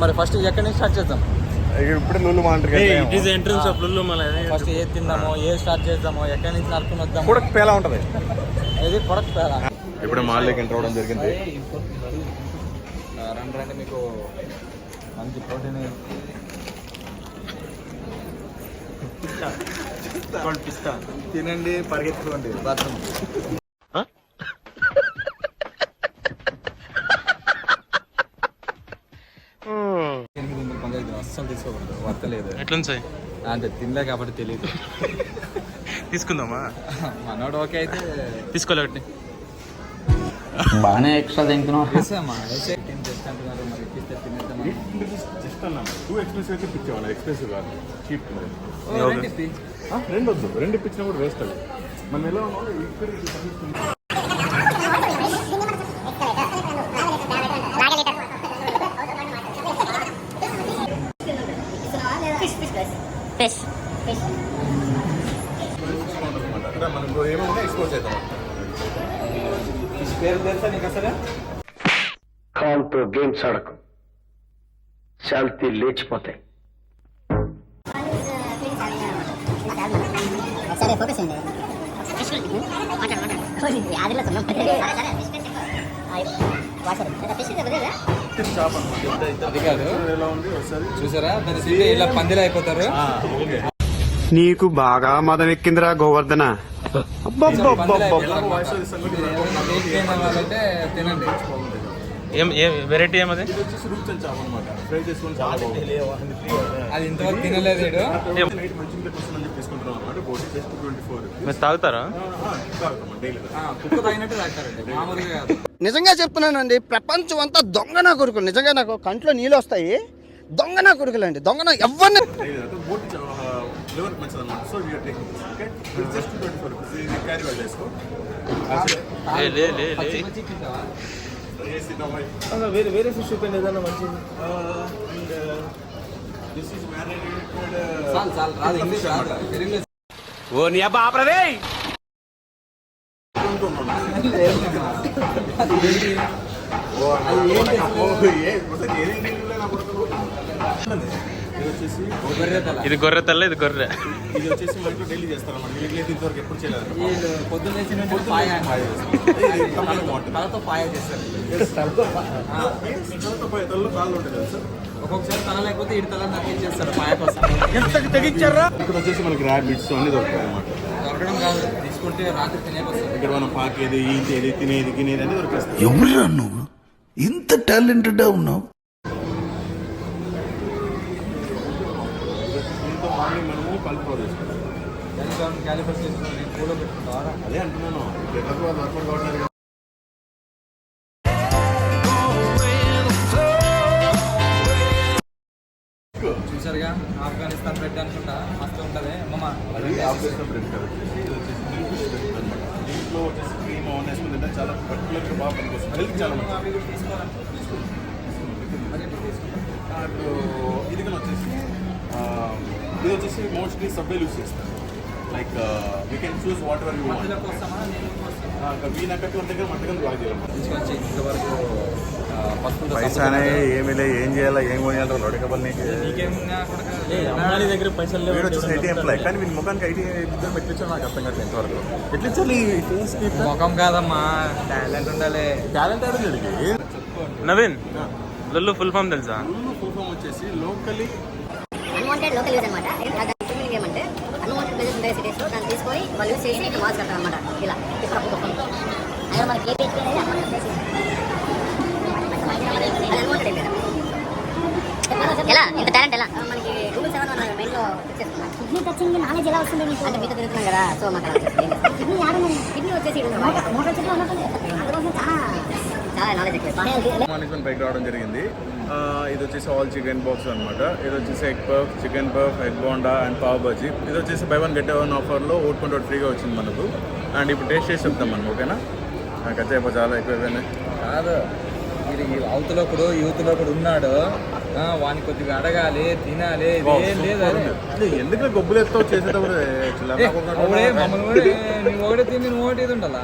మరి ఫస్ట్ ఎక్కడి నుంచి స్టార్ట్ చేద్దాం? ఇప్పుడు లుల్లు మాంటర్ ఎంట్రన్స్ ఆఫ్ లుల్లు ఫస్ట్ ఏ తిందామో ఏ స్టార్ట్ చేద్దామో ఎక్కడి నుంచి నడుపుకుని వద్దాం. కొడక్ పేలా ఉంటది ఇది కొడక్ పేలా. ఇప్పుడు మాల్లోకి ఎంటర్ అవ్వడం జరిగింది. రండి మీకు మంచి ప్రోటీన్ పిస్తా తినండి, పరిగెత్తుకోండి బాత్రూమ్. అస్సలు తీసుకోకూడదు, వర్తలేదు. ఎట్లా సార్ అంటే తినలే కాబట్టి తెలియదు. తీసుకుందామా? మనోడు ఓకే అయితే తీసుకోలే ఒకటి. బాగానే ఎక్స్ట్రా తింటున్నావు. అంటున్నారు మరి ఇప్పిస్తే తినేద్దాం. జస్ట్ అన్నా 2 ఎక్స్పెన్సివ్ అయితే పిచ్చేవాళ్ళు, ఎక్స్పెన్సివ్ కాదు, చీప్. రెండు వద్దు, రెండు ఇప్పించినా కూడా వేస్ట్ అది. మనం ఎలా ఉన్నాం మనం ఏమన్నా ఎక్స్పోజ్ చేద్దాం. పేరు తెలుసా నీకు అసలు? కాల్తో గేమ్స్ ఆడకు, శాల్తీ లేచిపోతాయి. అది కాదు, చూసారా ఇలా పందిలో అయిపోతారు. నీకు బాగా మదం ఎక్కిందిరా గోవర్ధన. వాళ్ళంటే తినండి. ఏం వెరైటీ ఏమది? అది ఇంతవరకు తినలేదు. మీరు తాగుతారా? కుక్క తాగినట్టు తాగుతారండి, మామూలుగా కాదు. నిజంగా చెప్తున్నానండి, ప్రపంచం అంతా దొంగ నా కొడుకులు. నిజంగా నాకు కంట్లో నీళ్ళు వస్తాయి. దొంగ నా కొడుకులు అండి, దొంగ నా ఎవరిని. వేరే ఫిష్ చూపండి ఏదన్నా మంచిది. రాదు ఇంగ్లీష్ రాదు. ఓ నీ అబ్బా ఆపరదే. ఇది గొర్రె తల్ల, ఇది గొర్రె. ఇది వచ్చేసి మా ఇంట్లో డైలీ చేస్తాను. ఇంతవరకు ఎప్పుడు చేయలేదు. పొద్దున్న తలతో పాయ చేస్తారు. కాళ్ళు ఉంటుంది కదా సార్. ఒక్కొక్కసారి తల లేకపోతే ఇటు తల నక్కి చేస్తారు పాయ కోసం. తెగించారా? ఇక్కడ వచ్చేసి మనకి ర్యాబిట్స్ అన్ని దొరుకుతాయి అన్నమాట. దొరకడం కాదు, తీసుకుంటే రాత్రి తినేకొస్తుంది. ఇక్కడ మనం పాకేది, ఈతేది, తినేది, గినేది అన్ని దొరికేస్తాయి. ఎవరురా నువ్వు ఇంత టాలెంటెడ్ ఉన్నావు? దీంతో మార్నింగ్ మనము కలుపుకో చేసుకుంటాం. క్యాలిఫర్స్ చేసుకుని పూలో పెట్టుకుంటారా? అదే అంటున్నాను, వర్కౌట్ కావట్లేదు. చూసారుగా, ఆఫ్ఘనిస్తాన్ బ్రెడ్ అనుకుంటా, మస్తు ఉంటుంది. ఆఫ్ఘనిస్తాన్ బ్రెడ్ కాదు, ఇది వచ్చేసి అనమాట. దీంట్లో వచ్చేసి క్రీమ్ ఆన్ వేసుకుని తింటే చాలా పర్టికులర్గా బాగా పనికొస్తుంది. హెల్త్ చాలా మంచిది. ఇది కానీ వచ్చేసి ఇది వచ్చేసి మోస్ట్లీ సబ్వే యూస్ చేస్తారు. Like we can choose whatever you want. వీనక్కట్ల దగ్గర మట్టగా బాగా చేయాలి. ఇంతవరకు పైసానే ఏమి లే, ఏం చేయాలా, ఏం కొనియాలి లొడకబల్ దగ్గర పైసలు వీడు వచ్చేసి ఐటీ ఎంప్లాయ్, కానీ వీడి ముఖానికి ఐటీ ఇద్దరు పెట్టించారు. నాకు అర్థం కాదు ఇంతవరకు ఎట్లించాలి. ముఖం కాదమ్మా, టాలెంట్ ఉండాలి. టాలెంట్ ఆడలేదు. నవీన్, లుల్లు ఫుల్ ఫామ్ తెలుసా? లుల్లు ఫుల్ ఫామ్ వచ్చేసి లోకల్ యూజ్ అనమాట. ఏమంటే అన్వాంటెడ్ ప్లేసెస్ ఉంటాయి సిటీస్లో, దాన్ని తీసుకొని వాళ్ళు యూజ్ చేసి ఇక్కడ మాల్స్ కడతారు అనమాట. ఇలా అక్కడ మనకి ఎలా ఇంత టాలెంట్ ఎలా మనకి గూగుల్ 7 మన మైండ్లో కిడ్నీ టచింగ్ నాలెడ్జ్ ఎలా వస్తుంది మీకు? అంటే మీతో తిరుగుతున్నాం కదా, సో మాకు కిడ్నీ వచ్చేసి చాలా నాలెడ్జ్ ఎక్కువ. మేనేజ్మెంట్ బైక్ రావడం జరిగింది. ఇది వచ్చేసి ఆల్ చికెన్ బాక్స్ అనమాట. ఇది వచ్చేసి egg puff, chicken puff, egg bonda and pav bhaji. ఇది వచ్చేసి బై 1 గెట్ 1 ఆఫర్లో ఓట్ ఫ్రీగా వచ్చింది మనకు. అండ్ ఇప్పుడు టేస్ట్ చేసి చెప్తాం మనం, ఓకేనా? నాకు వచ్చే చాలా ఎక్కువైపోయినాయి కాదు. ఇది అవతలో ఒకడు యూత్లో ఒకడు ఉన్నాడు, వానికి కొద్దిగా అడగాలి, తినాలి. ఎందుకు గొబ్బులు ఎత్తావు చేసేటప్పుడు? మమ్మల్ని నువ్వు ఒకటే తిని నువ్వు ఒకటి ఇది ఉండాలా?